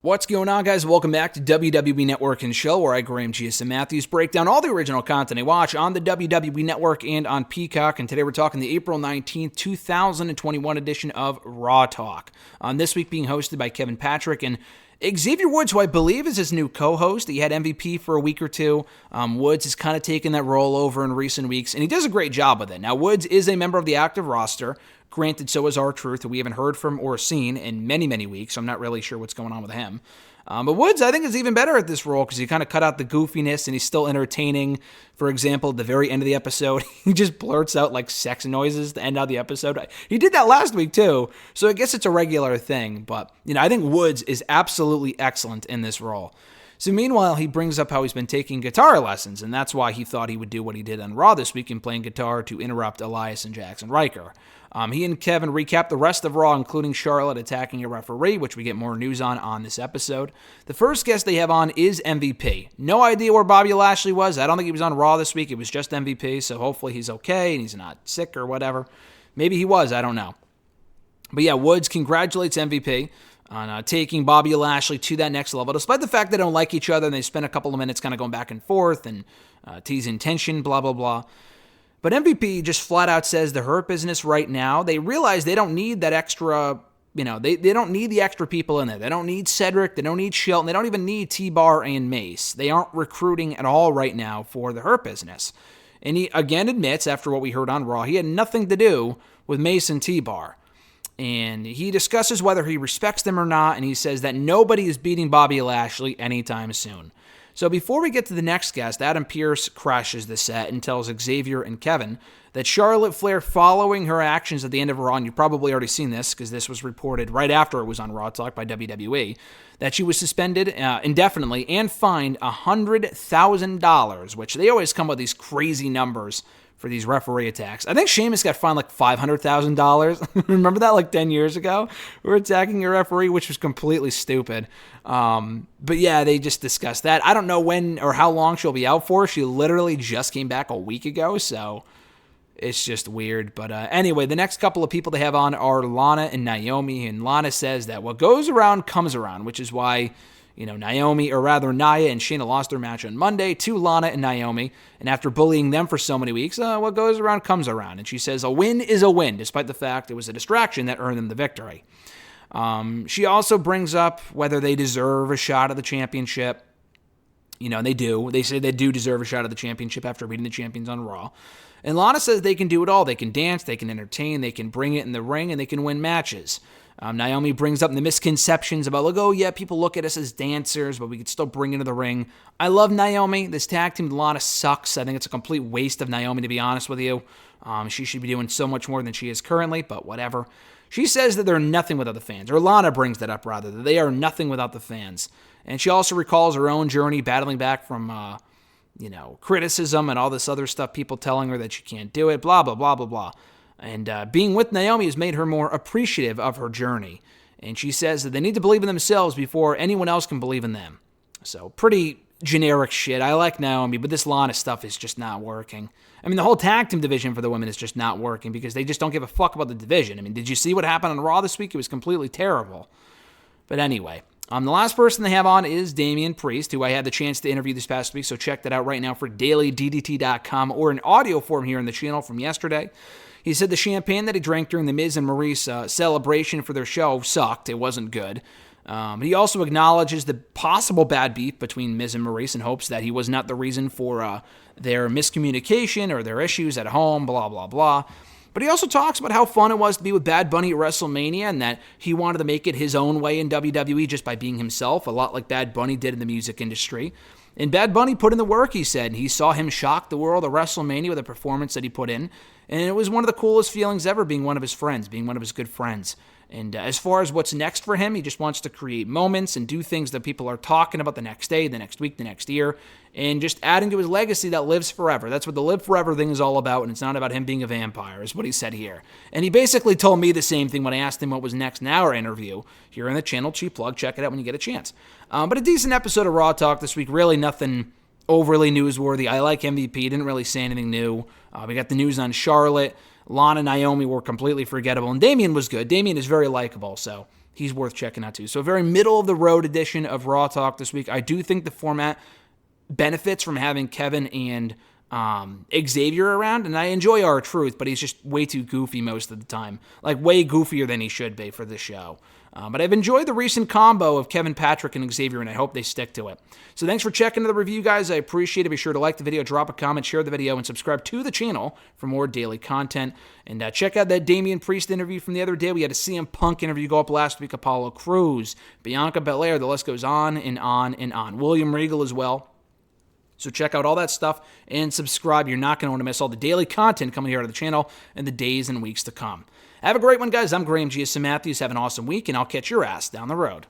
What's going on, guys? Welcome back to WWE Network and Show, where I, Graham G.S. Matthews, break down all the original content I watch on the WWE Network and on Peacock. And today we're talking the April 19th, 2021 edition of Raw Talk. This week being hosted by Kevin Patrick and Xavier Woods, who I believe is his new co-host. He had MVP for a week or two. Woods has kind of taken that role over in recent weeks, and he does a great job with it. Now, Woods is a member of the active roster. Granted, so is R-Truth, who we haven't heard from or seen in many, many weeks, so I'm not really sure what's going on with him. But Woods, I think, is even better at this role because he kind of cut out the goofiness and he's still entertaining. For example, at the very end of the episode, he just blurts out like sex noises to end out the episode. He did that last week too, so I guess it's a regular thing. But, I think Woods is absolutely excellent in this role. So meanwhile, he brings up how he's been taking guitar lessons, and that's why he thought he would do what he did on Raw this week in playing guitar to interrupt Elias and Jackson Riker. He and Kevin recap the rest of Raw, including Charlotte attacking a referee, which we get more news on this episode. The first guest they have on is MVP. No idea where Bobby Lashley was. I don't think he was on Raw this week. It was just MVP, so hopefully he's okay and he's not sick or whatever. Maybe he was. I don't know. But yeah, Woods congratulates MVP on taking Bobby Lashley to that next level, despite the fact they don't like each other and they spend a couple of minutes kind of going back and forth and teasing tension, blah, blah, blah. But MVP just flat out says the Hurt Business right now, they realize they don't need that extra, they don't need the extra people in there. They don't need Cedric. They don't need Shelton. They don't even need T-Bar and Mace. They aren't recruiting at all right now for the Hurt Business. And he again admits, after what we heard on Raw, he had nothing to do with Mace and T-Bar. And he discusses whether he respects them or not, and he says that nobody is beating Bobby Lashley anytime soon. So before we get to the next guest, Adam Pearce crashes the set and tells Xavier and Kevin that Charlotte Flair, following her actions at the end of Raw, and you've probably already seen this because this was reported right after it was on Raw Talk by WWE, that she was suspended indefinitely and fined $100,000, which they always come with these crazy numbers for these referee attacks. I think Sheamus got fined like $500,000. Remember that like 10 years ago? We were attacking a referee, which was completely stupid. But yeah, they just discussed that. I don't know when or how long she'll be out for. She literally just came back a week ago, so it's just weird. But anyway, the next couple of people they have on are Lana and Naomi, and Lana says that what goes around comes around, which is why Naomi, or rather Nia and Shayna lost their match on Monday to Lana and Naomi. And after bullying them for so many weeks, what goes around comes around. And she says a win is a win, despite the fact it was a distraction that earned them the victory. She also brings up whether they deserve a shot at the championship. They do. They say they do deserve a shot at the championship after beating the champions on Raw. And Lana says they can do it all. They can dance, they can entertain, they can bring it in the ring, and they can win matches. Naomi brings up the misconceptions about, people look at us as dancers, but we could still bring into the ring. I love Naomi. This tag team with Lana sucks. I think it's a complete waste of Naomi, to be honest with you. She should be doing so much more than she is currently, but whatever. She says that they're nothing without the fans, or Lana brings that up, rather, that they are nothing without the fans. And she also recalls her own journey battling back from, criticism and all this other stuff, people telling her that she can't do it, blah, blah, blah, blah, blah. And being with Naomi has made her more appreciative of her journey. And she says that they need to believe in themselves before anyone else can believe in them. So pretty generic shit. I like Naomi, but this Lana stuff is just not working. I mean, the whole tag team division for the women is just not working because they just don't give a fuck about the division. I mean, did you see what happened on Raw this week? It was completely terrible. But anyway, the last person they have on is Damian Priest, who I had the chance to interview this past week. So check that out right now for dailyddt.com or in audio form here in the channel from yesterday. He said the champagne that he drank during the Miz and Maurice celebration for their show sucked. It wasn't good. He also acknowledges the possible bad beef between Miz and Maurice and hopes that he was not the reason for their miscommunication or their issues at home, blah, blah, blah. But he also talks about how fun it was to be with Bad Bunny at WrestleMania and that he wanted to make it his own way in WWE just by being himself, a lot like Bad Bunny did in the music industry. And Bad Bunny put in the work, he said. He saw him shock the world at WrestleMania with a performance that he put in. And it was one of the coolest feelings ever, being one of his friends, being one of his good friends. And as far as what's next for him, he just wants to create moments and do things that people are talking about the next day, the next week, the next year, and just adding to his legacy that lives forever. That's what the live forever thing is all about, and it's not about him being a vampire, is what he said here. And he basically told me the same thing when I asked him what was next in our interview here on the channel. Cheap plug, check it out when you get a chance. But a decent episode of Raw Talk this week, really nothing overly newsworthy. I like MVP, didn't really say anything new. We got the news on Charlotte. Lana and Naomi were completely forgettable, and Damian was good. Damian is very likable, so he's worth checking out too. So a very middle-of-the-road edition of Raw Talk this week. I do think the format benefits from having Kevin and Xavier around, and I enjoy R-Truth, but he's just way too goofy most of the time. Like, way goofier than he should be for this show. But I've enjoyed the recent combo of Kevin Patrick and Xavier, and I hope they stick to it. So thanks for checking the review, guys. I appreciate it. Be sure to like the video, drop a comment, share the video, and subscribe to the channel for more daily content. And check out that Damian Priest interview from the other day. We had a CM Punk interview go up last week, Apollo Crews, Bianca Belair. The list goes on and on and on. William Regal as well. So check out all that stuff and subscribe. You're not going to want to miss all the daily content coming here to the channel in the days and weeks to come. Have a great one, guys. I'm Graham G.S. Matthews. Have an awesome week, and I'll catch your ass down the road.